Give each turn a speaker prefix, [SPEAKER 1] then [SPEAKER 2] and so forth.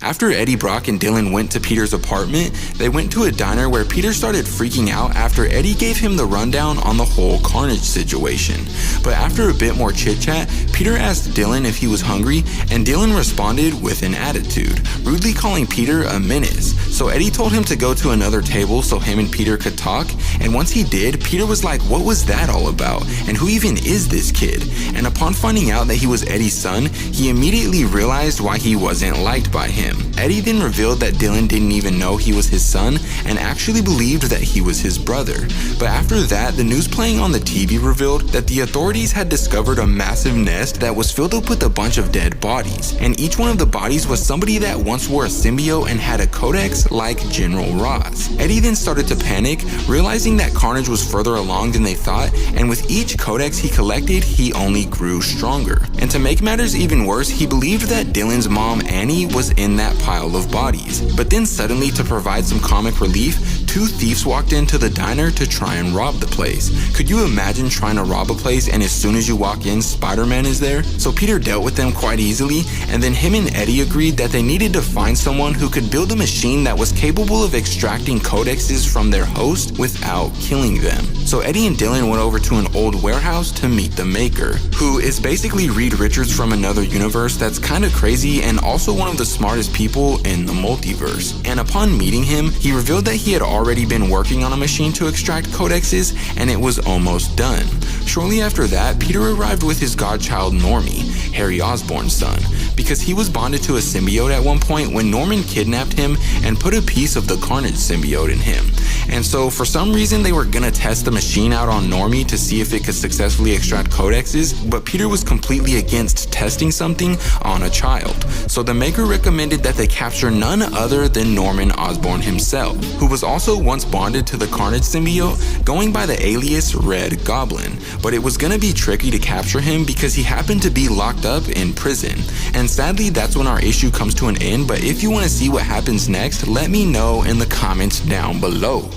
[SPEAKER 1] After Eddie Brock and Dylan went to Peter's apartment, they went to a diner where Peter started freaking out after Eddie gave him the rundown on the whole Carnage situation. But after a bit more chit-chat, Peter asked Dylan if he was hungry, and Dylan responded with an attitude, rudely calling Peter a menace. So Eddie told him to go to another table so him and Peter could talk, and once he did, Peter was like, what was that all about? And who even is this kid? And upon finding out that he was Eddie's son, he immediately realized why he wasn't liked by him. Eddie then revealed that Dylan didn't even know he was his son and actually believed that he was his brother. But after that, the news playing on the TV revealed that the authorities had discovered a massive nest that was filled up with a bunch of dead bodies, and each one of the bodies was somebody that once wore a symbiote and had a codex like General Ross. Eddie then started to panic, realizing that Carnage was further along than they thought, and with each codex he collected, he only grew stronger. And to make matters even worse, he believed that Dylan's mom, Annie, was in that pile of bodies. But then suddenly, to provide some comic relief, two thieves walked into the diner to try and rob the place. Could you imagine trying to rob a place and as soon as you walk in, Spider-Man is there? So Peter dealt with them quite easily, and then him and Eddie agreed that they needed to find someone who could build a machine that was capable of extracting codexes from their host without killing them. So Eddie and Dylan went over to an old warehouse to meet the maker, who is basically Reed Richards from another universe that's kind of crazy and also one of the smartest people in the multiverse. And upon meeting him, he revealed that he had already been working on a machine to extract codexes and it was almost done. Shortly after that, Peter arrived with his godchild Normie, Harry Osborn's son, because he was bonded to a symbiote at one point when Norman kidnapped him and put a piece of the Carnage symbiote in him. And so for some reason they were gonna test the machine out on Normie to see if it could successfully extract codexes, but Peter was completely against testing something on a child. So the maker recommended that they capture none other than Norman Osborn himself, who was also once bonded to the Carnage symbiote, going by the alias Red Goblin. But it was gonna be tricky to capture him because he happened to be locked up in prison. And sadly, that's when our issue comes to an end, but if you want to see what happens next, let me know in the comments down below.